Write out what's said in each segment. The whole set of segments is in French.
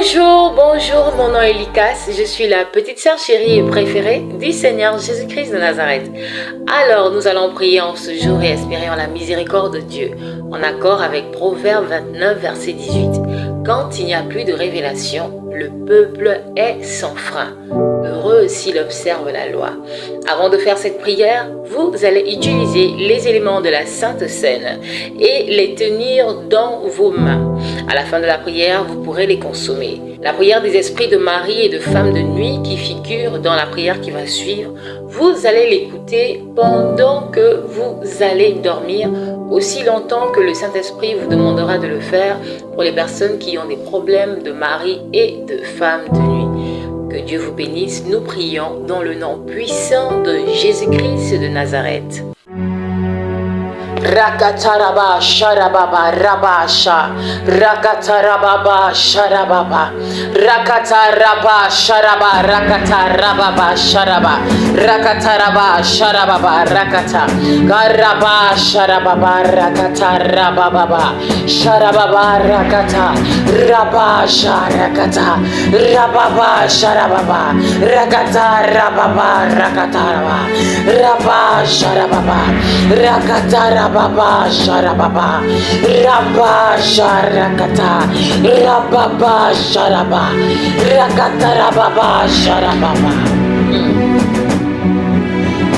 Bonjour, mon nom est Likas, je suis la petite sœur chérie et préférée du Seigneur Jésus-Christ de Nazareth. Alors nous allons prier en ce jour et espérer en la miséricorde de Dieu, en accord avec Proverbe 29, verset 18. Quand il n'y a plus de révélation, le peuple est sans frein. Heureux s'il observe la loi. Avant de faire cette prière, vous allez utiliser les éléments de la Sainte Seine et les tenir dans vos mains. À la fin de la prière, vous pourrez les consommer. La prière des esprits de Marie et de femmes de nuit qui figure dans la prière qui va suivre, vous allez l'écouter pendant que vous allez dormir, aussi longtemps que le Saint-Esprit vous demandera de le faire pour les personnes qui ont des problèmes de mari et de femmes de nuit. Que Dieu vous bénisse, nous prions dans le nom puissant de Jésus-Christ de Nazareth. Rakataraba sharababa rabasha rakatarababa sharababa rakataraba sharaba rakatarababa sharaba rakataraba sharababa rakata garaba sharababa rakatarababa sharababa rakata rabasha rakata rababa sharababa rakata rababa rakataraba rabba sharababa rakatarababa Rababa sharababa, rabba sharakata, rababa sharaba, rakata rababa sharababa.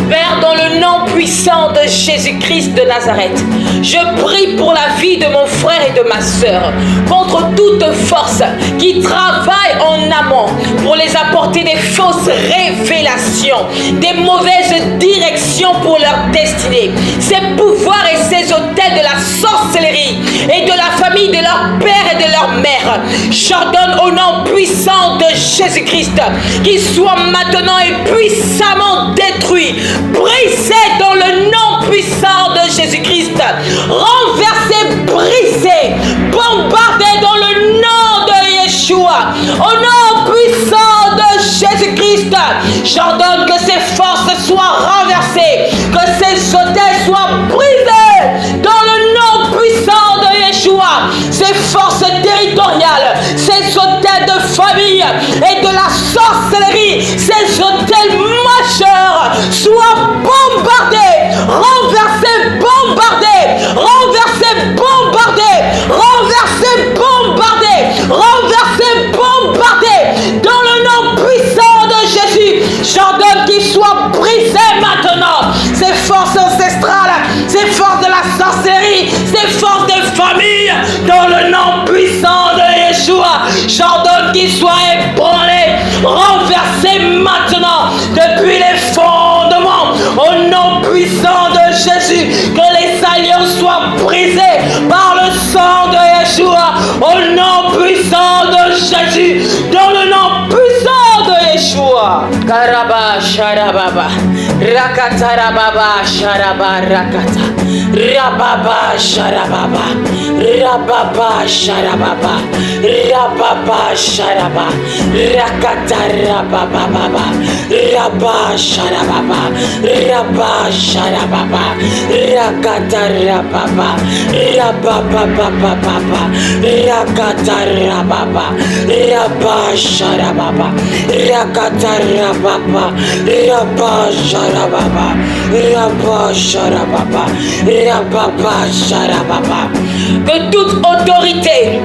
Père, dans le nom puissant de Jésus-Christ de Nazareth, je prie pour la vie de mon frère et de ma sœur, contre toute force qui travaille en amont pour les apporter des fausses révélations, des mauvaises directions pour leur destinée, ces pouvoirs et ces hôtels de la sorcellerie et de la famille de leur père et de leur mère. J'ordonne au nom puissant de Jésus-Christ qu'ils soient maintenant et puissamment détruits, brisés dans le nom puissant de Jésus-Christ, renversés, brisés, bombardés dans le nom de Yeshua, au nom puissant de Jésus-Christ. J'ordonne que ces forces soient renversées, que ces hôtels soient brisés dans le nom puissant de Yeshua. Ces forces territoriales, ces hôtels de famille et de la sorcellerie, ces hôtels majeurs soient bombardés, renversés, bombardés, renversés, bombardés, renversés, bombardés, renversés, bombardés dans le nom puissant de Jésus. J'ordonne qu'ils soient brisés maintenant. Ces forces ancestrales, ces forces de la sorcellerie, ces forces de famille, dans le nom puissant de Yeshua, j'ordonne qu'ils soient ébranlés, renversés maintenant depuis les fondements, au nom puissant de Jésus, que les alliances soient brisées par le sang de Yeshua, au nom puissant de Jésus, dans le nom puissant de Yeshua. Karaba sharababa, rakata rababa sharaba rakata, rababa sharababa, rababa sharababa, rababa sharaba, rakata rababa, rabba sharababa, rabba sharababa, rakata rababa, rababa, rakata rababa, rabba sharababa, rakata rababa, rabba sharababa, rabba sharababa, rabba sharababa. Que toute autorité,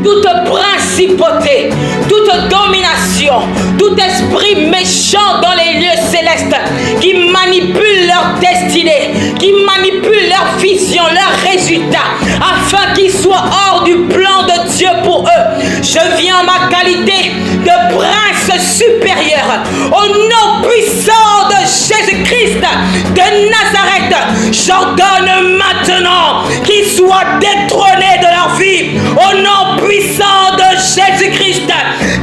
toute principauté, toute domination, tout esprit méchant dans les lieux célestes qui manipule leur destinée, qui manipule leur vision, leurs résultats, afin qu'ils soient hors du plan de Dieu pour eux. Je viens en ma qualité de prince supérieur, au nom puissant de Jésus-Christ de Nazareth. J'ordonne maintenant qu'ils soient détrônés de leur vie, au nom puissant de Jésus-Christ,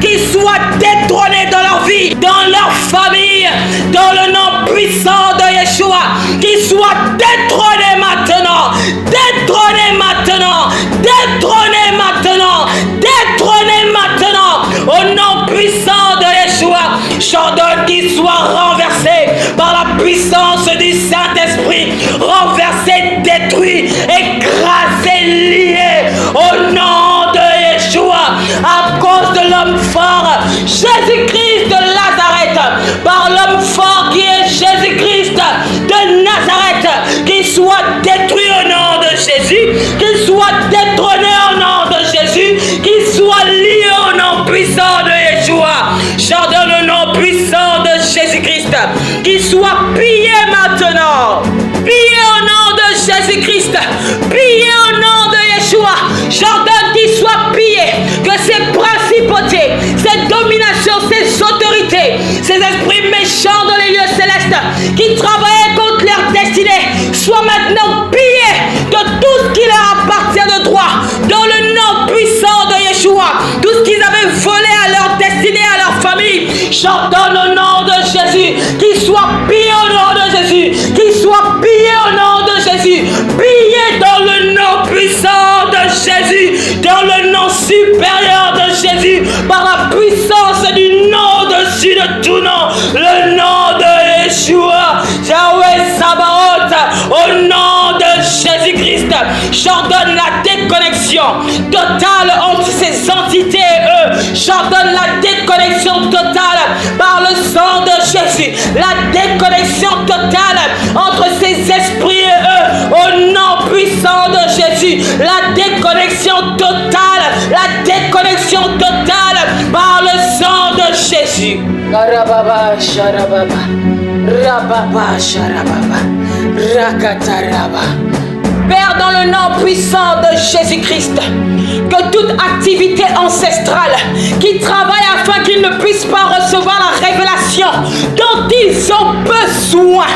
qu'ils soient détrônés dans leur vie, dans leur famille, dans le nom puissant de Yeshua, qu'ils soient détrônés maintenant, détrônés maintenant, détrônés maintenant, détrônés maintenant, au nom puissant de Yeshua. J'ordonne qu'ils soient renversés par la puissance du Saint-Esprit, renversés, détruits, écrasés, liés au nom de Yeshua, à cause de l'homme fort, Jésus-Christ de Nazareth, par l'homme fort qui est Jésus-Christ de Nazareth, qu'il soit détruit au nom de Jésus, qu'il soit détrôné au nom de Jésus, qu'il soit lié au nom puissant de Yeshua. J'ordonne le nom puissant de Jésus-Christ, qu'il soit pillé maintenant, pillé au nom de Jésus-Christ, pillé au nom de Yeshua. J'ordonne qu'il soit pillé, que ces principautés, ces dominations, ces autorités, ces esprits méchants dans les lieux célestes qui travaillaient contre leur destinée soient maintenant pillés de tout ce qui leur appartient de droit dans le nom puissant de Yeshua. Tout ce qu'ils avaient volé à leur destinée, à leur famille, j'ordonne au nom de Jésus qu'ils soient pillés au nom de Jésus, qu'ils soient pillés au nom de Jésus, pillés dans le nom puissant de Jésus, dans le nom supérieur de Jésus, par la puissance du nom au-dessus de tout nom, le nom de Yeshua, Yahweh Sabaoth, au nom de Jésus-Christ. J'ordonne la déconnexion totale entre ces entités et eux. J'ordonne la déconnexion totale par le sang de Jésus, la déconnexion totale entre ces esprits et eux, au nom puissant de Jésus, la déconnexion totale, la déconnexion totale par le sang de Jésus. Rababa, Sharababa, Rababa, Sharababa, Rakataraba. Père, dans le nom puissant de Jésus-Christ, que toute activité ancestrale qui travaille afin qu'ils ne puissent pas recevoir la révélation dont ils ont besoin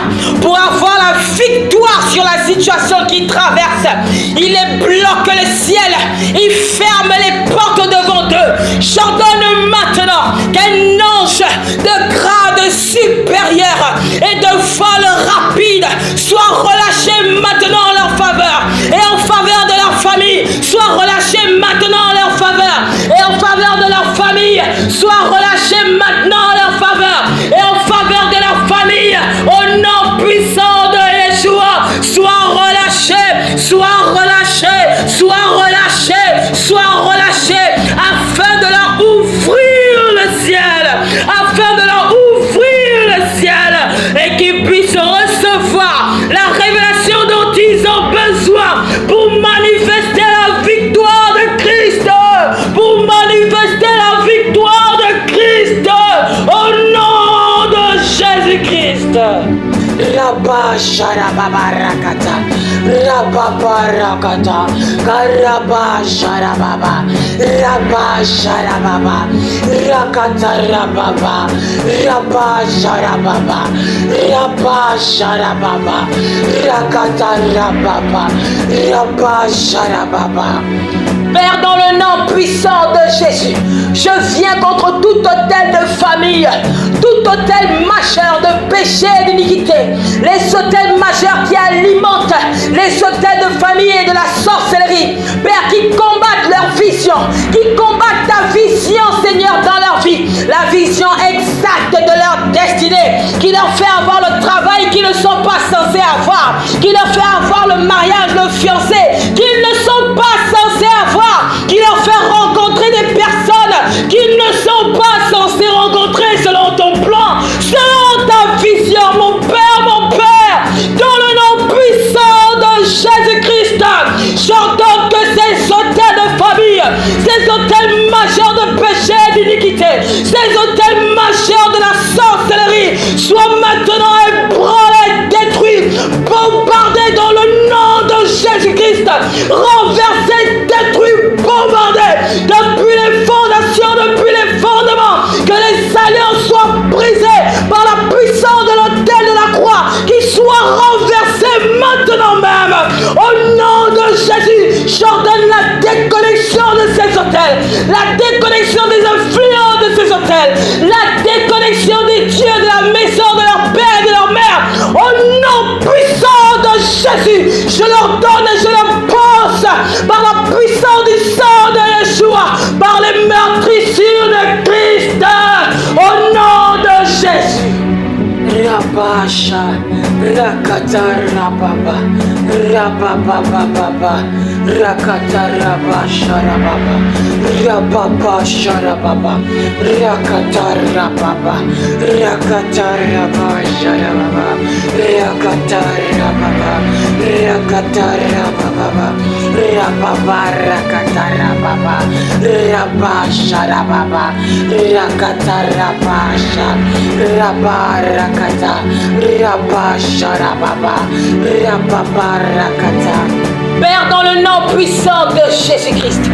pour avoir la victoire sur la situation qu'ils traversent, il les bloque le ciel, il ferme les portes devant eux. J'ordonne maintenant qu'un ange de grade supérieur et de vol rapide soit relâché maintenant en leur faveur et en faveur de leur famille, soit relâché maintenant en leur faveur et en faveur de leur famille, soit relâché maintenant en leur faveur et en faveur de leur famille, au nom puissant de Yeshua, soit relâché, soit relâché, soit relâché, soit relâché, afin de leur ouvrir le ciel, afin de leur ouvrir le ciel et qu'ils puissent recevoir la révélation dont ils ont besoin pour manifester la victoire de Christ, pour manifester la victoire de Christ au nom de Jésus-Christ. Rabba Sharababa Rakata, Rababa Rakata, Karaba Sharababa, Rabba Sharababa, Rakata Rababa, Rabba Sharababa, Rabba Sharababa, Rakata Rababa, Rabba Sharababa. Père, dans le nom puissant de Jésus, je viens contre tout hôtel de famille, tout hôtel majeur de péché et d'iniquité, les hôtels majeurs qui alimentent les hôtels de famille et de la sorcellerie. Père, qui combattent leur vision, qui combattent ta vision, Seigneur, dans leur vie, la vision exacte de leur destinée, qui leur fait avoir le travail qu'ils ne sont pas censés avoir, qui leur fait avoir le mariage, le fiancé, qu'ils ne sont pas censés avoir, qui leur fait rencontrer des personnes qu'ils ne sont pas censés rencontrer selon ton plan, selon ta vision, mon Père, dans le nom puissant de Jésus-Christ. J'ordonne que ces hôtels de famille, ces hôtels majeurs de péché et d'iniquité, ces hôtels majeurs de la sorcellerie soient maintenant ébranlés, détruits, bombardés dans le nom de Jésus-Christ, renversés, détruits, bombardés depuis les fondations, depuis les fondements, que les alliances soient brisées par la puissance de l'autel de la croix, qui soit renversée maintenant même. Au nom de Jésus, j'ordonne la déconnexion de ces hôtels, la déconnexion des influences de ces hôtels, la déconnexion des dieux de la maison de leur père et de leur mère. Au nom puissant de Jésus, je leur donne et je leur pense par la puissance du sang de Yeshua, par les meurtrissures de Christ, au nom de Jésus. Rabasha, Rakata Rababa, Rababa, Rakata Rabasha Rababa, Rababa Sharababa, Rakata Rababa, Rakata Rabasha Rababa, Rakata Rababa, Rakata Rababa, Rababa Rakata Rababa, Rabasha Rababa, Rakata Rabasha, Rabarakata, Rabasharababa, Rababarakata. Père, dans le nom puissant de Jésus-Christ,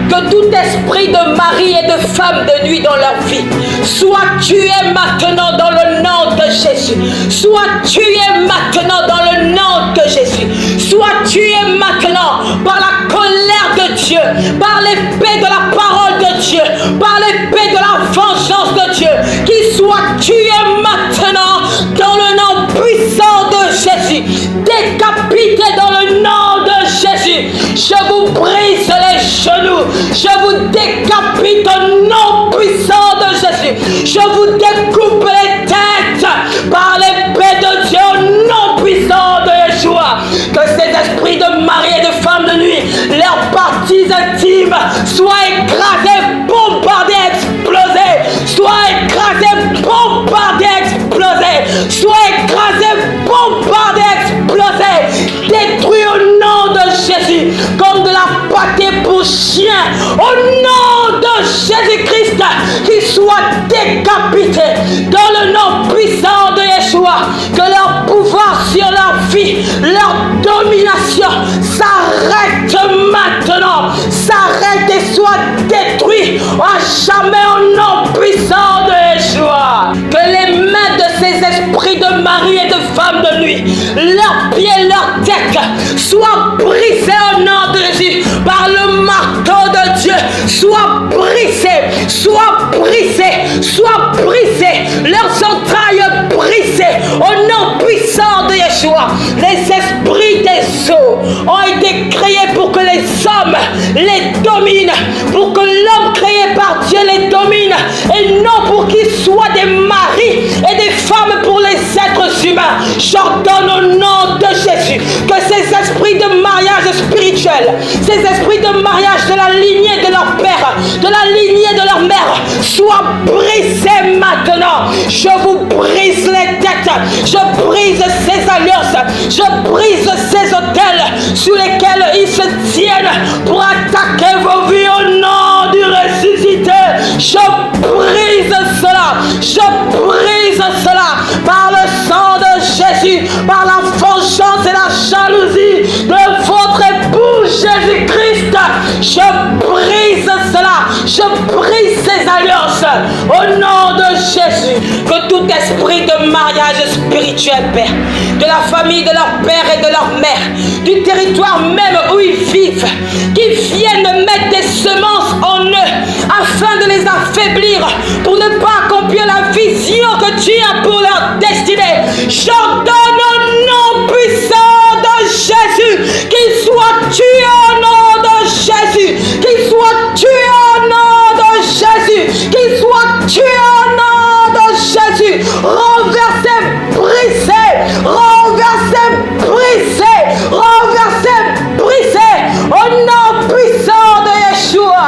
que tout esprit de mari et de femme de nuit dans leur vie soit tué maintenant dans le nom de Jésus. Soit tué maintenant dans le nom de Jésus. Soit tué maintenant par la colère de Dieu, par l'épée de la parole de Dieu, par l'épée de la vengeance de Dieu. Qu'il soit tué maintenant dans le nom puissant de Jésus. Décapité dans le nom de Jésus. Je vous brise les genoux. Je vous décapite au nom puissant de Jésus. Je vous découpe les têtes par l'épée de Dieu au nom puissant de Yeshua. Que ces esprits de mari et de femme de nuit, leurs parties intimes, soient écrasées, bombardées, explosées. Soient écrasées, bombardées, explosées. Soient écrasées, bombardées, explosées. Détruits au nom de Jésus comme de la pâtée pour chien. Au nom de Jésus-Christ, qu'ils soient décapités dans le nom puissant de Yeshua. Que leur pouvoir sur leur vie, leur domination s'arrête maintenant. S'arrête et soit détruit à jamais au nom puissant de Yeshua. Que les mains de ces esprits de mari et de femme de nuit, leurs pieds, leurs têtes soient brisés au nom de Jésus par le marteau de Dieu. Soient brisés, soient brisés, soient brisés, leurs entrailles brisées au nom puissant de Yeshua. Les esprits des eaux ont été créés pour que les hommes les dominent, pour que l'homme créé par Dieu les domine, et non pour qu'ils soient des maris et des femmes pour les êtres humains. J'ordonne au nom de Jésus que ces esprits de mariage spirituel, ces esprits de mariage de la lignée de leur père, de la lignée de leur mère, soient brisés maintenant. Je vous brise les têtes, je brise ces alliances, je brise ces autels sur lesquels ils se tiennent pour attaquer vos vies au nom du ressuscité. Je brise cela, je brise cela par le sang de Jésus, par la vengeance et la jalousie de votre époux Jésus-Christ. Je brise cela, je brise ces alliances au nom de Jésus. Que tout esprit de mariage spirituel, Père, de la famille de leur père et de leur mère, du territoire même où ils vivent, qui viennent mettre des semences en eux afin de les affaiblir pour ne pas accomplir la vision que tu as pour leur destinée. J'ordonne au nom puissant de Jésus qu'ils soient tués au nom de Jésus, qu'ils soient tués au nom de Jésus, qu'ils soient tués au nom de Jésus, renversés, brisés, renversés, brisés, renversés, brisés, au nom puissant de Yeshua.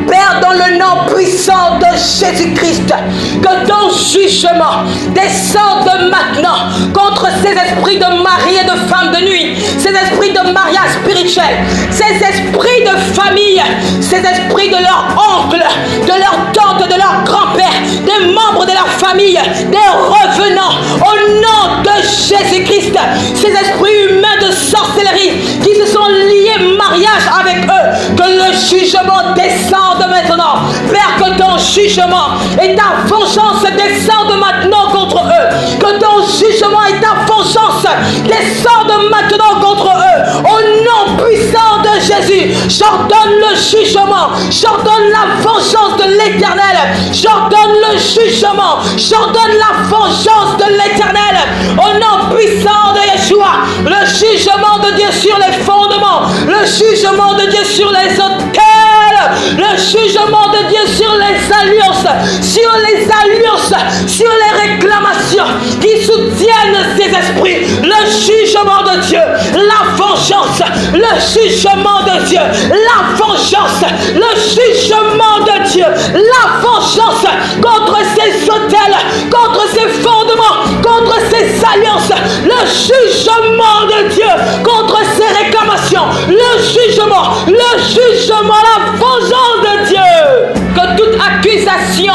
Père, dans le nom puissant de Jésus-Christ, que ton jugement descende maintenant contre ces esprits de mari et de femme de nuit, ces esprits de mariage spirituel, ces esprits de famille, ces esprits de leur oncle, de leur tante, de leur grand-père, des membres de leur famille, des revenants, au nom de Jésus-Christ, ces esprits humains de sorcellerie qui se sont liés mariage avec eux, que le jugement descende maintenant. Père, que ton jugement et ta vengeance descendent maintenant contre eux, que ton jugement et ta vengeance descendent maintenant contre eux, au nom puissant de Jésus. J'ordonne le jugement, j'ordonne la vengeance de l'Éternel, j'ordonne le jugement, j'ordonne la vengeance de l'Éternel, au nom puissant de Yeshua. Le jugement de Dieu sur les fondements, le jugement de Dieu sur les autels, le jugement de Dieu sur les alliances vengeance, sur les alliances, sur les réclamations qui soutiennent ces esprits. Le jugement de Dieu, la vengeance, le jugement de Dieu, la vengeance, le jugement de Dieu, la vengeance contre ces autels, contre ces fondements, contre ces alliances, le jugement de Dieu contre ces réclamations, le jugement, la vengeance de Dieu. Que toute accusation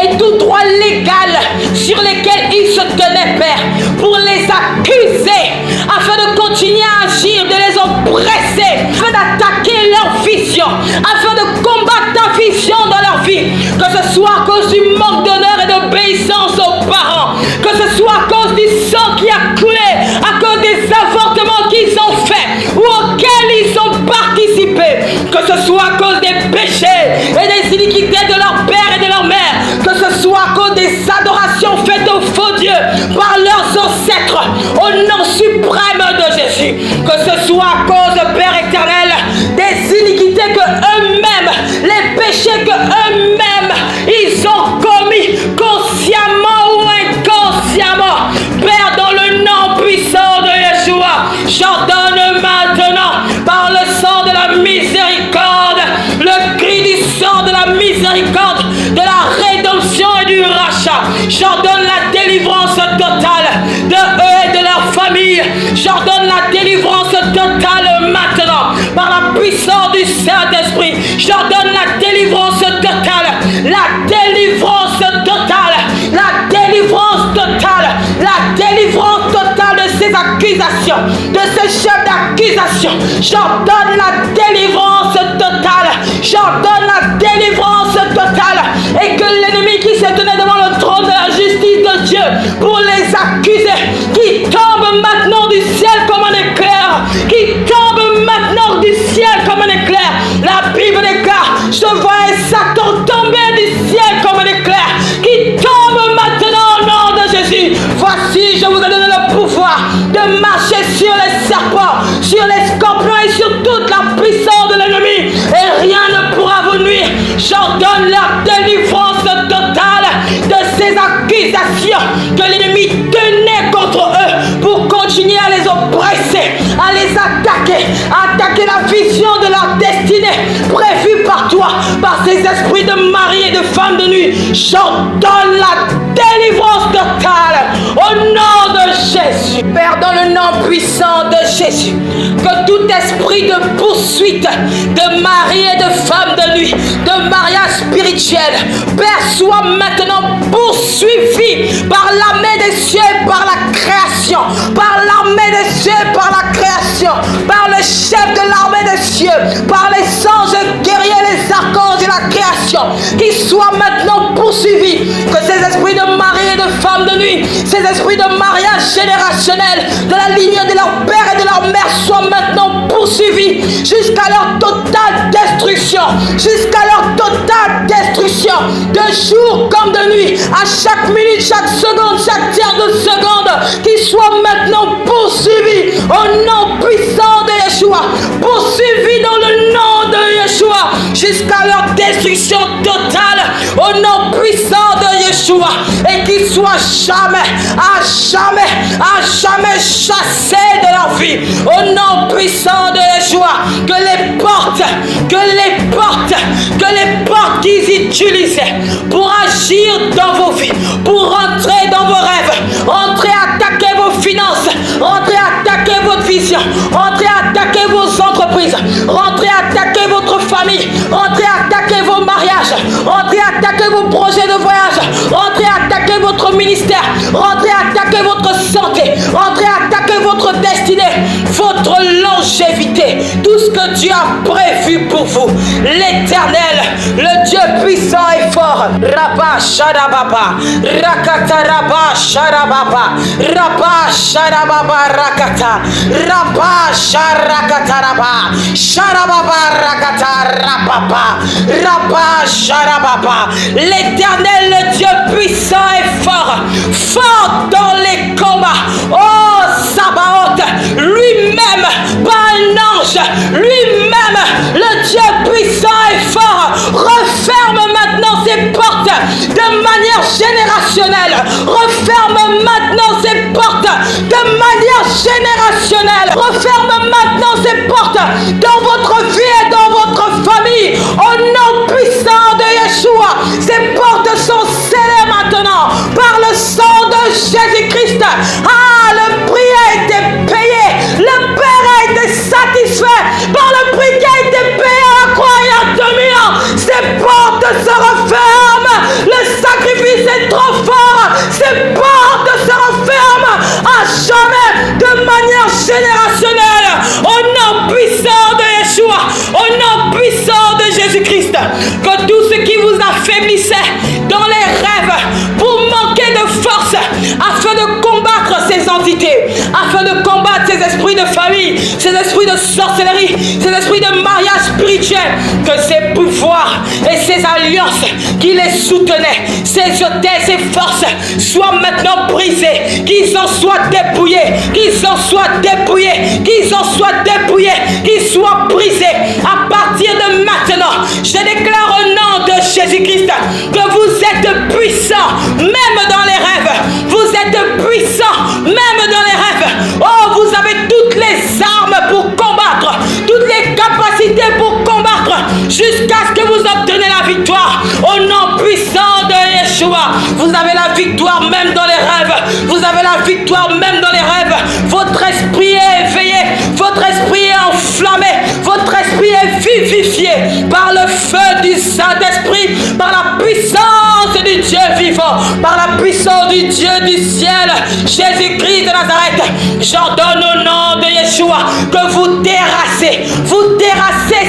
et tout droit légal sur lesquels ils se tenaient, Père, pour les accuser, afin de continuer à agir, de les oppresser, afin d'attaquer leur vision, afin de combattre ta vision dans leur vie, que ce soit à cause du manque d'honneur et d'obéissance aux parents, que ce soit à cause du sang qui a coulé, à cause des avortements qu'ils ont faits ou auxquels ils ont participé, que ce soit à cause des péchés et des iniquités de leur père et de leur mère, que ce soit à cause des adorations faites aux faux dieux par leurs ancêtres, au nom suprême de Jésus, que ce soit à cause, Père éternel, des iniquités que eux-mêmes, les péchés que eux-mêmes, ils ont commis consciemment ou inconsciemment, Père, dans le nom puissant de Yeshua, j'ordonne maintenant, par le sang de la miséricorde, le cri du sang de la miséricorde, de la rédemption et du rachat. J'ordonne la délivrance totale de eux et de leur famille. J'ordonne la délivrance totale maintenant, par la puissance du Saint-Esprit. J'ordonne la délivrance totale, la délivrance totale, la délivrance totale, la délivrance totale de ces accusations, de ces chefs d'accusation. J'ordonne la délivrance totale, j'ordonne la délivrance totale, et que l'ennemi qui se tenait devant le trône de la justice de Dieu pour les accuser, qui tombe maintenant du ciel comme un éclair, qui tombe maintenant du ciel comme un éclair. La Bible déclare, je vois Satan tomber du ciel comme un éclair, qui tombe maintenant au nom de Jésus. Voici, je vous ai donné le pouvoir de marcher sur les serpents, sur les scorpions et sur toute la puissance de l'ennemi, et rien ne pourra vous nuire. J'ordonne la délivrance totale de ces accusations que l'ennemi tenait contre eux pour continuer à les oppresser, à les attaquer, à attaquer la vision de leur destinée prévue par toi, par ces esprits de mari et de femme de nuit. J'ordonne la délivrance totale au nom de Jésus. Père, dans le nom puissant de Jésus, que tout esprit de poursuite, de mari et de femme de nuit, de mariage spirituel, Père, soit maintenant poursuivi par l'armée des cieux, par la création, par l'armée des cieux, par la création, par le chef de l'armée des cieux, par les anges guerriers, les archanges et la création, qui soient maintenant poursuivis, que ces esprits de mari et de femme de nuit, ces esprits de mariage générationnel, de la lignée de leur père et de leur mère soient maintenant poursuivis jusqu'à leur totale destruction, jusqu'à leur totale destruction, de jour comme de nuit, à chaque minute, chaque seconde, chaque tiers de seconde, qu'ils soient maintenant poursuivis au nom puissant de Yeshua, poursuivis dans le nom de Yeshua, jusqu'à leur destruction totale au nom puissant de Yeshua, et qu'ils soient jamais chassés de leur vie au nom puissant de Yeshua. Que les portes qu'ils utilisaient pour agir dans vos vies, pour rentrer dans vos rêves, rentrer attaquer vos finances, rentrer attaquer votre vision, rentrer attaquer vos entreprises, rentrer attaquer votre famille, rentrer attaquer vos mariages, rentrer attaquer vos projets de voyage, rentrer attaquer votre ministère, rentrer attaquer votre santé, rentrer attaquer votre destinée, votre longévité, tout ce que Dieu a prévu pour vous. L'Éternel, le Dieu puissant et fort, Rabba Sharababa, Rakata Rabba Sharababa, Rabba Sharababa Rakata, Rabba Sharakata Rabba, Sharababa Rakata Rababa, Rabba Sharababa. L'Éternel, le Dieu puissant et fort, fort dans les combats. Oh Sabaoth, lui-même, pas un ange, lui-même, le Dieu puissant et fort, referme maintenant ses portes de manière générationnelle. Referme maintenant ces portes de manière générationnelle. Referme maintenant ces portes dans votre vie et dans votre famille. Au nom puissant de Yeshua, ces portes sont scellées maintenant par le sang de Jésus-Christ. Ah, le prix a été payé. Le Père a été satisfait par le prix qui a été payé à la croix il y a 2000 ans. Ces portes se referment. Le sacrifice est trop fort. Ces portes se referment à jamais de manière générationnelle. Au nom puissant de Yeshua, au nom puissant de Jésus-Christ, que tout ce qui vous affaiblissait dans les rêves pour manquer de force afin de combattre ces entités, afin de combattre ces esprits de famille, ces esprits de sorcellerie, ces esprits de mariage spirituel, que ces pouvoirs et ces alliances qui les soutenaient, ces hôtels, ces forces soient maintenant brisées, qu'ils en soient dépouillés, qu'ils en soient dépouillés, qu'ils en soient dépouillés, qu'ils soient brisés. À partir de maintenant, je déclare au nom de Jésus-Christ que vous êtes puissants, même dans les rêves. Vous êtes puissants, même dans les rêves. Oh, vous avez toutes les armes pour combattre, toutes les capacités pour combattre, jusqu'à ce que vous obtenez la victoire. Au nom puissant de Yeshua, vous avez la victoire même dans les rêves. Vous avez la victoire même dans les rêves. Votre esprit est éveillé, votre esprit est enflammé, votre esprit est vivifié par le feu du Saint-Esprit, par la puissance du Dieu vivant, par la puissance du Dieu du ciel, Jésus-Christ de Nazareth. J'ordonne au nom de Yeshua que vous terrassez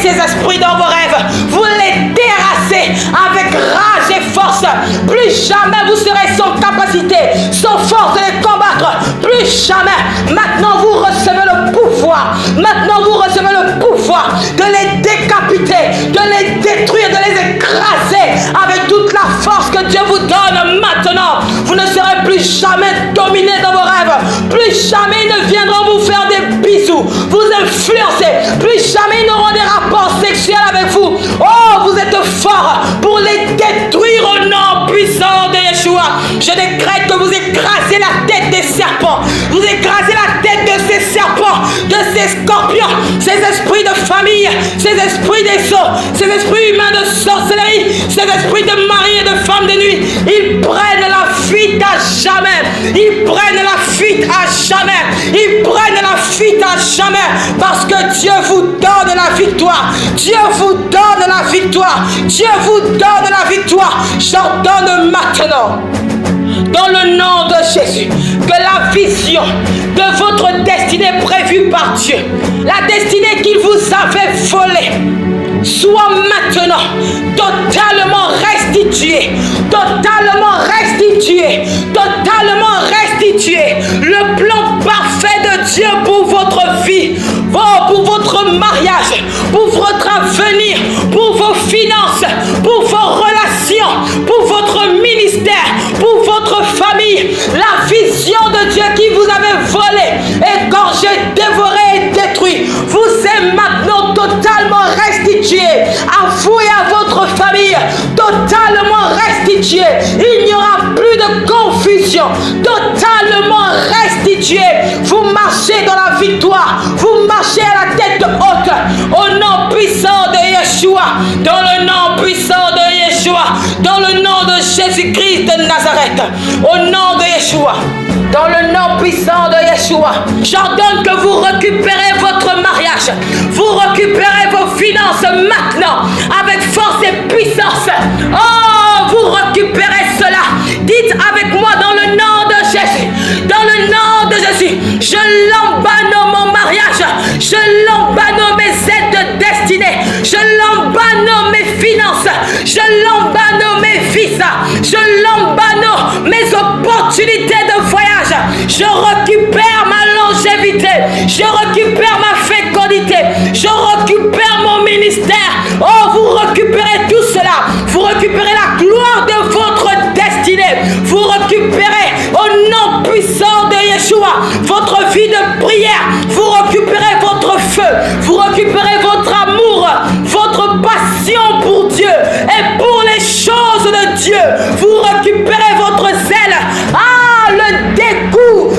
ces esprits dans vos rêves, vous les terrassez avec rage et force. Plus jamais vous serez sans capacité, sans force de les combattre, plus jamais. Maintenant vous recevez le pouvoir, maintenant vous recevez le pouvoir de les décapiter, de les détruire, de les écraser avec toute la force que Dieu vous donne maintenant. Vous ne serez plus jamais dominé dans vos rêves, plus jamais ils ne viendront vous faire des bisous, vous influencer, plus jamais ils n'auront des rapports sexuels avec vous. Oh, vous êtes forts pour les détruire au nom puissant de Yeshua. Je décrète que vous écrasez la tête des serpents, vous écrasez la tête de ces serpents, de ces scorpions, ces esprits de famille, ces esprits des eaux, ces esprits humains de sorcellerie, ces esprits de mari et de femme de nuit. Ils prennent la fuite à jamais, ils prennent la fuite à jamais, ils prennent la fuite à jamais, parce que Dieu vous donne la victoire, Dieu vous donne la victoire, Dieu vous donne la victoire. J'ordonne maintenant, dans le nom de Jésus, que la vision de votre destinée prévue par Dieu, la destinée qu'il vous avait volée, soit maintenant totalement restituée, totalement restituée, totalement restituée. Le plan parfait de Dieu pour votre vie, pour votre mariage, pour votre avenir, pour vos finances, pour vos relations, pour votre ministère, pour votre famille. La vision de Dieu qui vous avait volé, égorgé, dévoré et détruit, vous est maintenant totalement restituée à vous et à votre famille, totalement restituée. Il n'y aura plus de confusion, totalement restituée. Vous marchez dans la victoire, vous marchez à la tête haute, au nom puissant de Yeshua, dans le nom puissant de Yeshua, dans le nom de Jésus-Christ de Nazareth, au nom de Yeshua. Dans le nom puissant de Yeshua, j'ordonne que vous récupérez votre mariage, vous récupérez vos finances maintenant, avec force et puissance. Oh, vous récupérez cela. Dites avec moi dans le nom de Jésus, dans le nom de Jésus, je l'embano mon mariage, je l'embano mes aides de destinée, je l'embano mes finances, je l'embano mes visas, je l'embano mes opportunités de voyage. Je récupère ma longévité, je récupère ma fécondité, je récupère mon ministère. Oh, vous récupérez tout cela, vous récupérez la gloire de votre destinée, vous récupérez au nom puissant de Yeshua votre vie de prière, vous récupérez votre feu, vous récupérez votre amour, votre passion pour Dieu et pour les choses de Dieu. Vous récupérez votre zèle. Ah, le dégoût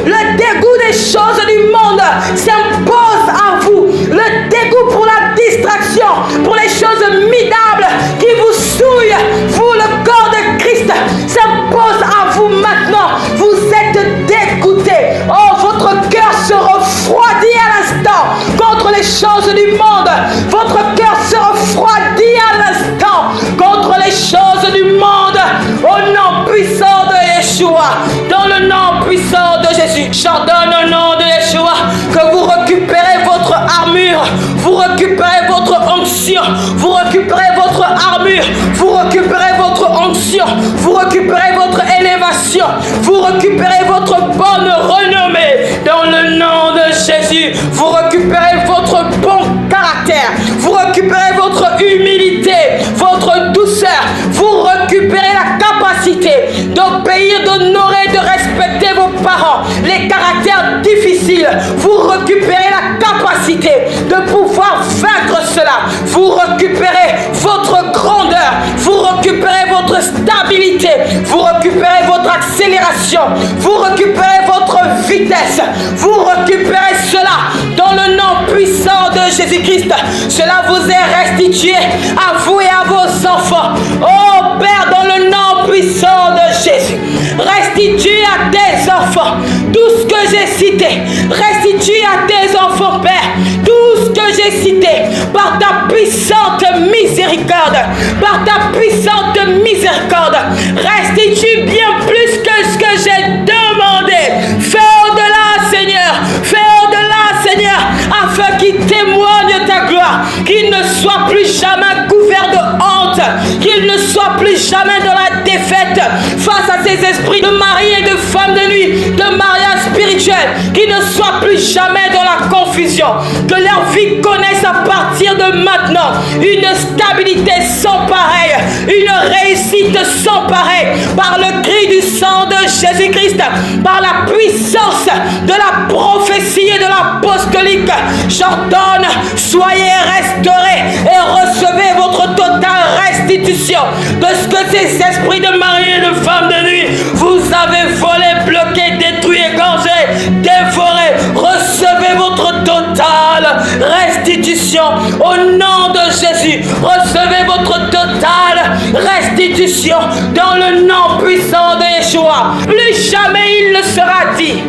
des choses du monde s'impose à vous. Le dégoût pour la distraction, pour les choses minables qui vous souillent. Vous, le corps de Christ, s'impose à vous maintenant. Vous êtes dégoûté. Oh, votre cœur se refroidit à l'instant contre les choses du monde. Votre cœur se refroidit à l'instant contre les choses du monde. Au nom puissant de Yeshua, dans le nom puissant de Jésus, j'ordonne au nom de Yeshua que vous récupérez votre armure, vous récupérez votre onction, vous récupérez votre armure, vous récupérez votre onction, vous récupérez votre élévation, vous récupérez votre bonne renommée dans le nom de Jésus. Vous récupérez votre bon caractère, vous récupérez votre humilité, votre douceur, vous récupérez la capacité d'obéir, d'honorer, de respecter vos parents, les caractères difficiles, vous récupérez la capacité de pouvoir vaincre cela, vous récupérez votre grandeur, vous récupérez votre stabilité, vous récupérez votre accélération, vous récupérez votre vitesse, vous récupérez cela dans le nom puissant de Jésus-Christ. Cela vous est restitué à vous et à vos enfants. Oh Père, dans le nom puissant de Jésus, restitue à tes enfants tout ce que j'ai cité. Restitue à tes enfants, Père, tout ce que j'ai cité par ta puissante miséricorde. Par ta puissante miséricorde, restitue bien plus que ce que j'ai demandé. Fais au-delà, Seigneur. Fais au-delà, Seigneur, afin qu'il témoigne ta gloire, qu'il ne soit plus jamais couvert de honte, qu'il ne soit plus jamais dans la défaite face à ces esprits de mari et de femme de nuit, de mariage spirituel, qu'il ne soit plus jamais dans la confusion, que leur vie connaisse à partir de maintenant une stabilité sans pareil, une réussite sans pareil, par le cri du sang de Jésus-Christ, par la puissance de la prophétie et de l'apostolique. J'ordonne, soyez restaurés et recevez votre totale restitution de ce que ces esprits de mari et de femme de nuit vous avez volé, bloqué, détruit, égorgé, dévoré. Recevez votre totale restitution au nom de Jésus. Recevez votre totale restitution dans le nom puissant de Yeshua. Plus jamais il ne sera dit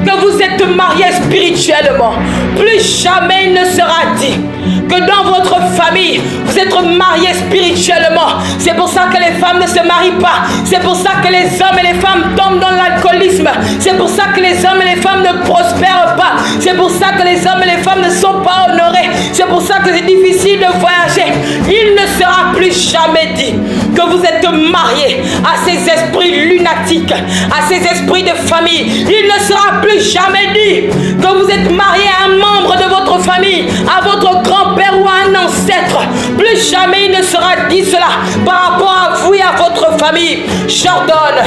que vous êtes mariés spirituellement. Plus jamais il ne sera dit que dans votre famille, vous êtes mariés spirituellement. C'est pour ça que les femmes ne se marient pas. C'est pour ça que les hommes et les femmes tombent dans l'alcoolisme. C'est pour ça que les hommes et les femmes ne prospèrent pas. C'est pour ça que les hommes et les femmes ne sont pas honorés. C'est pour ça que c'est difficile de voyager. Il ne sera plus jamais dit que vous êtes mariés à ces esprits lunatiques, à ces esprits de famille. Il ne sera plus jamais dit que vous êtes mariés à un membre de votre famille, à votre grand-père ou à un ancêtre. Plus jamais il ne sera dit cela par rapport à vous et à votre famille. J'ordonne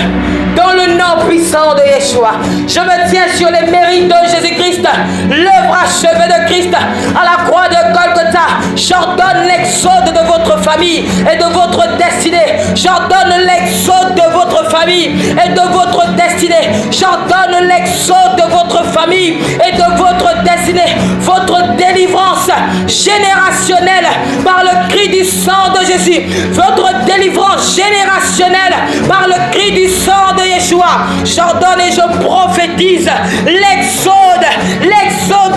dans le nom puissant de Yeshua, je me tiens sur les mérites de Jésus-Christ, l'œuvre achevée de Christ à la croix de Golgotha. J'ordonne l'exode de votre famille et de votre destinée. J'ordonne l'exode de votre famille et de votre destinée. J'ordonne l'exode de votre famille et de votre destinée. Votre délivrance générationnelle par le cri du sang de Jésus. Votre délivrance générationnelle par le cri du sang de Yeshua. J'ordonne et je prophétise l'exode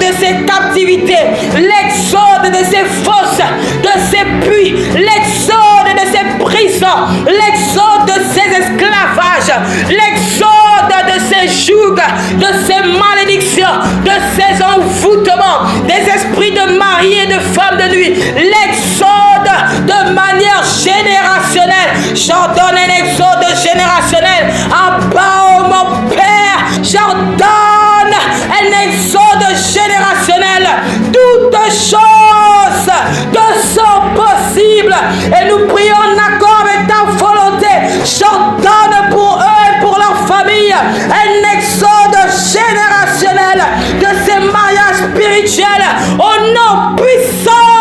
de ces captivités, l'exode de ces fosses, de ces puits, l'exode de ces prisons, l'exode de ces esclavages, l'exode de ces jougs, de ces malédictions, de ces envoûtements, des esprits de mari et de femme de nuit, l'exode de manière générationnelle. J'ordonne un exode générationnel à bas, mon Père. J'ordonne un exode générationnel. Toutes choses te sont possibles et nous prions en accord avec ta volonté. J'ordonne pour eux et pour leur famille un exode générationnel de ces mariages spirituels au nom puissant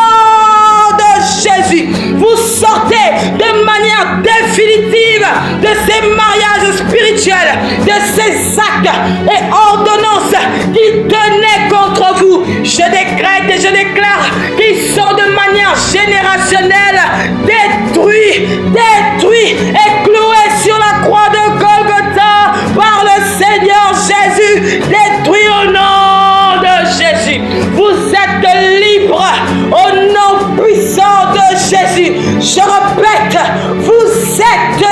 de Jésus. Vous sortez de manière définitive actes et ordonnances qui tenaient contre vous, je décrète et je déclare qu'ils sont de manière générationnelle détruits et cloués sur la croix de Golgotha par le Seigneur Jésus, détruits au nom de Jésus. Vous êtes libres au nom puissant de Jésus. Je répète, vous êtes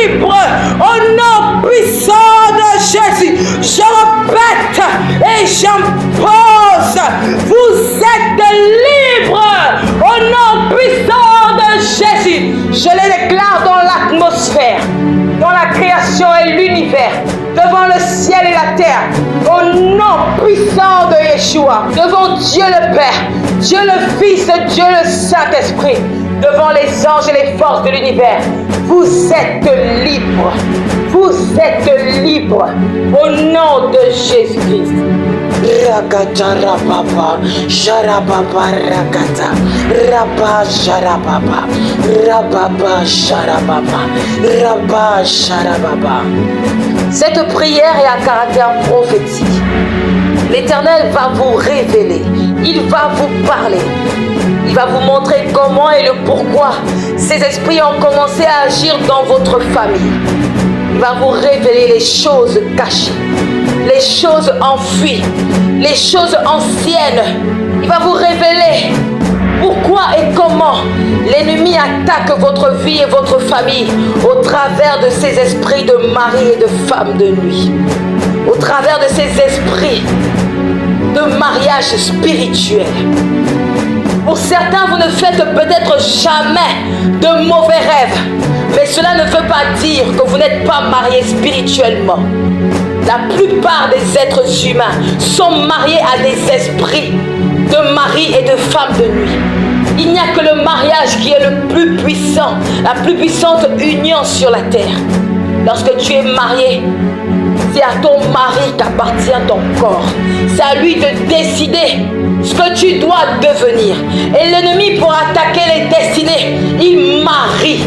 libres au nom puissant de Jésus. Je répète et j'impose, vous êtes libres au nom puissant de Jésus. Je les déclare dans l'atmosphère, dans la création et l'univers, devant le ciel et la terre, au nom puissant de Yeshua, devant Dieu le Père, Dieu le Fils, Dieu le Saint-Esprit, devant les anges et les forces de l'univers. Vous êtes libres. Vous êtes libres au nom de Jésus-Christ. Rakata rababa, sharababa rakata, rabba sharababa, rababa sharababa, rabba sharababa. Cette prière est à caractère prophétique. L'Éternel va vous révéler, il va vous parler, il va vous montrer comment et le pourquoi ces esprits ont commencé à agir dans votre famille. Il va vous révéler les choses cachées, les choses enfuies, les choses anciennes. Il va vous révéler pourquoi et comment l'ennemi attaque votre vie et votre famille au travers de ces esprits de mari et de femme de nuit, au travers de ces esprits de mariage spirituel. Pour certains, vous ne faites peut-être jamais de mauvais rêves, mais cela ne veut pas dire que vous n'êtes pas marié spirituellement. La plupart des êtres humains sont mariés à des esprits de mari et de femme de nuit. Il n'y a que le mariage qui est le plus puissant, la plus puissante union sur la terre. Lorsque tu es marié, c'est à ton mari qu'appartient ton corps. C'est à lui de décider ce que tu dois devenir. Et l'ennemi, pour attaquer les destinées, il marie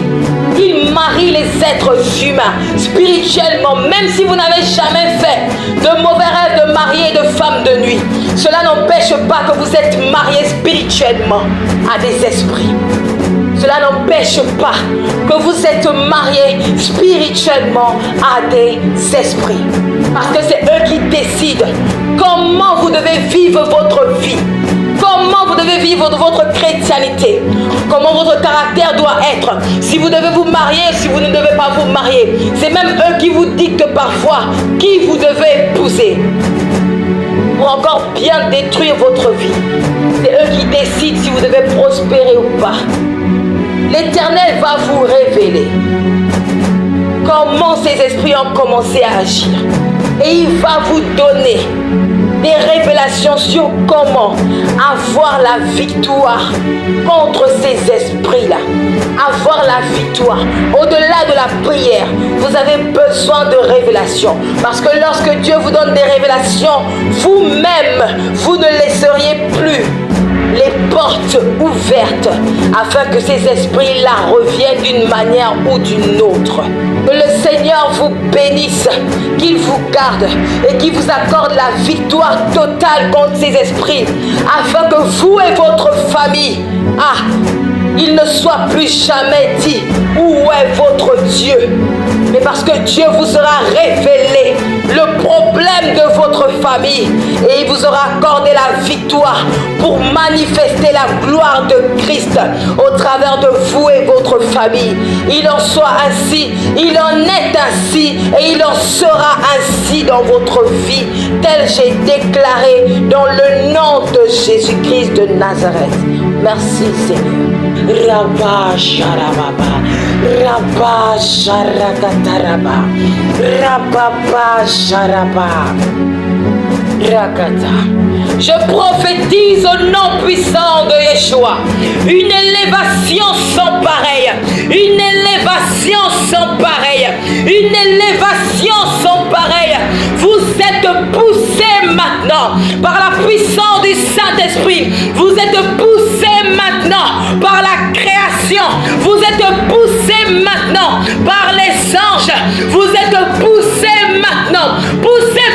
les êtres humains spirituellement. Même si vous n'avez jamais fait de mauvais rêves de mari et de femme de nuit, cela n'empêche pas que vous êtes mariés spirituellement à des esprits. Cela n'empêche pas que vous êtes mariés spirituellement à des esprits. Parce que c'est eux qui décident comment vous devez vivre votre vie, comment vous devez vivre votre chrétienté, comment votre caractère doit être, si vous devez vous marier, si vous ne devez pas vous marier. C'est même eux qui vous dictent parfois qui vous devez épouser pour encore bien détruire votre vie. C'est eux qui décident si vous devez prospérer ou pas. L'Éternel va vous révéler comment ces esprits ont commencé à agir. Et il va vous donner des révélations sur comment avoir la victoire contre ces esprits-là. Avoir la victoire. Au-delà de la prière, vous avez besoin de révélations. Parce que lorsque Dieu vous donne des révélations, vous-même, vous ne laisseriez plus les portes ouvertes afin que ces esprits-là reviennent d'une manière ou d'une autre. Que le Seigneur vous bénisse, qu'il vous garde et qu'il vous accorde la victoire totale contre ces esprits afin que vous et votre famille, il ne soit plus jamais dit où est votre Dieu, mais parce que Dieu vous aura révélé le problème de votre famille et il vous aura accordé la victoire pour manifester la gloire de Christ au travers de vous et votre famille. Il en soit ainsi, il en est ainsi et il en sera ainsi dans votre vie, tel j'ai déclaré dans le nom de Jésus-Christ de Nazareth. Merci Seigneur. Rabba Sharababa, Rabba Sharakataraba, Rabba Sharaba, Rakata. Je prophétise au nom puissant de Yeshua une élévation sans pareille, une élévation sans pareille, une élévation sans pareille. Vous êtes poussés maintenant par la puissance du Saint-Esprit. Vous êtes poussés maintenant par la création. Vous êtes poussés maintenant par les anges. Vous êtes poussés maintenant, poussés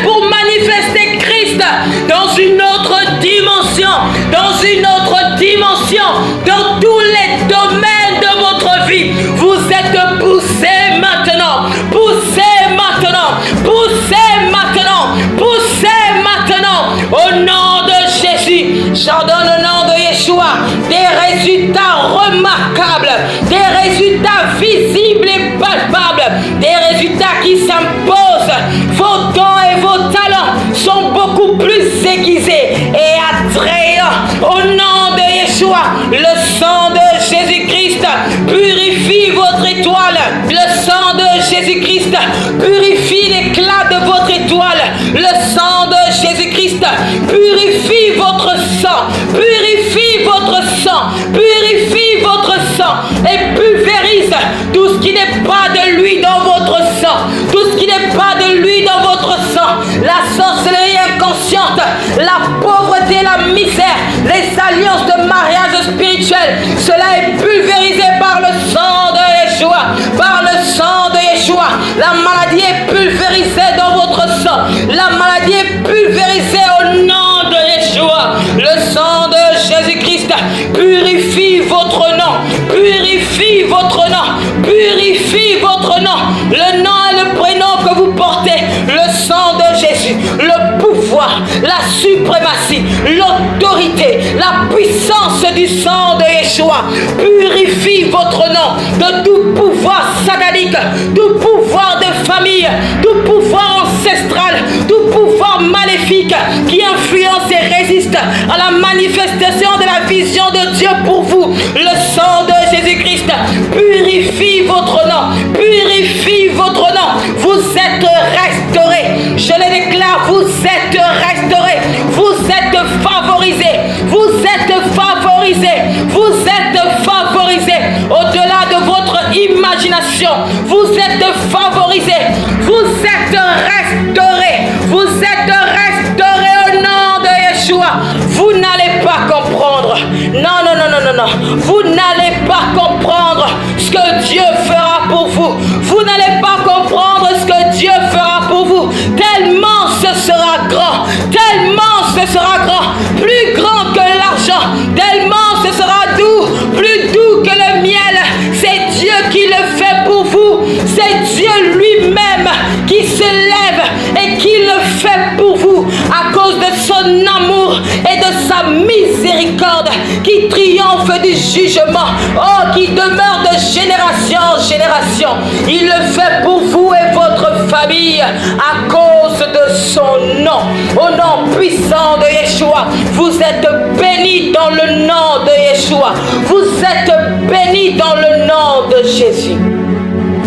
dans une autre dimension, dans une autre dimension, dans tous les domaines de votre vie. Vous êtes poussés maintenant, poussés maintenant, poussés maintenant, poussés maintenant. Au nom de Jésus, j'ordonne au nom de Yeshua des résultats remarquables, des résultats visibles et palpables, des résultats qui s'imposent. Vos dons et vos talents sont beaucoup plus aiguisés et attrayants. Au nom de Yeshua, le sang de Jésus-Christ purifie votre étoile. Le sang de Jésus-Christ purifie l'éclat de votre étoile. Le sang de Jésus-Christ purifie votre sang, purifie votre sang, purifie votre sang et pulvérise tout ce qui n'est pas de lui dans votre sang, tout ce qui n'est pas de lui dans votre sang, la sorcellerie inconsciente, la pauvreté, la misère, les alliances de mariage spirituel, cela est pulvérisé par le sang de Yeshua, par le sang de Yeshua. La maladie est pulvérisée dans votre sang, la maladie est pulvérisée au nom de Yeshua. Le sang de Jésus-Christ purifie votre nom, purifie votre nom, purifie votre nom, le nom et le prénom que vous portez, le sang de Jésus, le pouvoir, la suprématie, l'autorité, la puissance du sang de Yeshua purifie votre nom de tout pouvoir satanique, tout pouvoir de famille, tout pouvoir ancestral, tout pouvoir maléfique qui influence et résiste à la manifestation de la vision de Dieu pour vous. Le sang de Jésus-Christ purifie votre nom, purifie votre nom. Vous êtes restaurés. Je le déclare, vous êtes restaurés. Vous êtes favorisés. Vous êtes favorisés. Vous êtes favorisés. Au-delà de votre imagination, vous êtes favorisés. Vous êtes restaurés. Vous êtes restaurés au nom de Yeshua. Vous n'allez pas comprendre. Non, non, non, non, non, non. Vous n'allez pas comprendre ce que Dieu fera pour vous. Vous n'allez pas comprendre ce que Dieu fera pour vous. Tellement ce sera grand. Tellement ce sera grand. Plus grand que l'argent. Tellement ce sera doux. Plus doux que le miel. C'est Dieu qui le fait pour vous. C'est Dieu lui-même qui se lève et qui le fait pour vous à cause de son amour et de sa miséricorde qui triomphe du jugement, oh, qui demeure de génération en génération. Il le fait pour vous et votre famille à cause de son nom. Au nom puissant de Yeshua, vous êtes bénis dans le nom de Yeshua. Vous êtes bénis dans le nom de Jésus.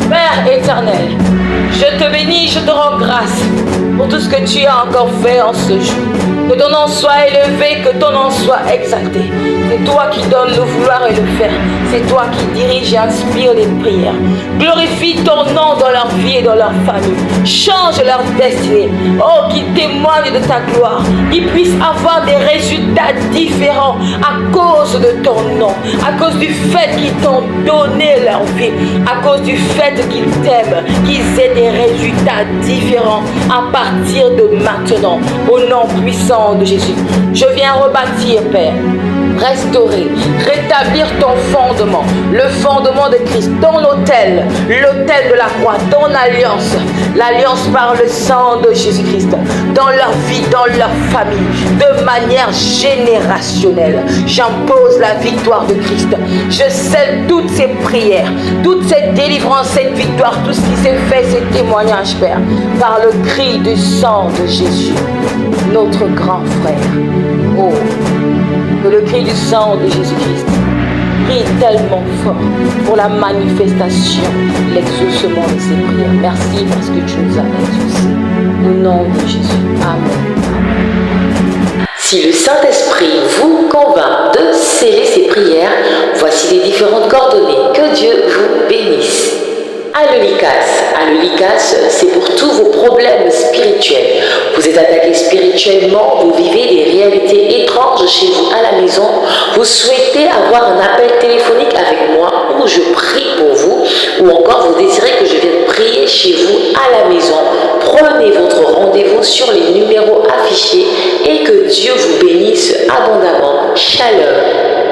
Père éternel, je te bénis, je te rends grâce pour tout ce que tu as encore fait en ce jour. Que ton nom soit élevé, que ton nom soit exalté. C'est toi qui donnes le vouloir et le faire. C'est toi qui dirige et inspire les prières. Glorifie ton nom dans leur vie et dans leur famille. Change leur destinée. Oh, qu'ils témoignent de ta gloire. Qu'ils puissent avoir des résultats différents à cause de ton nom. À cause du fait qu'ils t'ont donné leur vie. À cause du fait qu'ils t'aiment. Qu'ils aient des résultats différents à partir de maintenant. Au nom puissant de Jésus. Je viens rebâtir, Père, restaurer, rétablir ton fondement, le fondement de Christ, ton autel, l'autel de la croix, ton alliance, l'alliance par le sang de Jésus-Christ, dans leur vie, dans leur famille, de manière générationnelle. J'impose la victoire de Christ. Je scelle toutes ces prières, toute cette délivrance, cette victoire, tout ce qui s'est fait, ces témoignages, Père, par le cri du sang de Jésus, notre grand frère. Oh, que le cri du sang de Jésus-Christ prie tellement fort pour la manifestation, l'exaucement de ces prières. Merci parce que tu nous as exaucés. Au nom de Jésus. Amen. Si le Saint-Esprit vous convainc de sceller ces prières, voici les différentes coordonnées. Que Dieu vous bénisse. Aleulicas, c'est pour tous vos problèmes spirituels. Vous êtes attaqué spirituellement, vous vivez des réalités étranges chez vous à la maison, vous souhaitez avoir un appel téléphonique avec moi où je prie pour vous, ou encore vous désirez que je vienne prier chez vous à la maison. Prenez votre rendez-vous sur les numéros affichés et que Dieu vous bénisse abondamment. Shalom.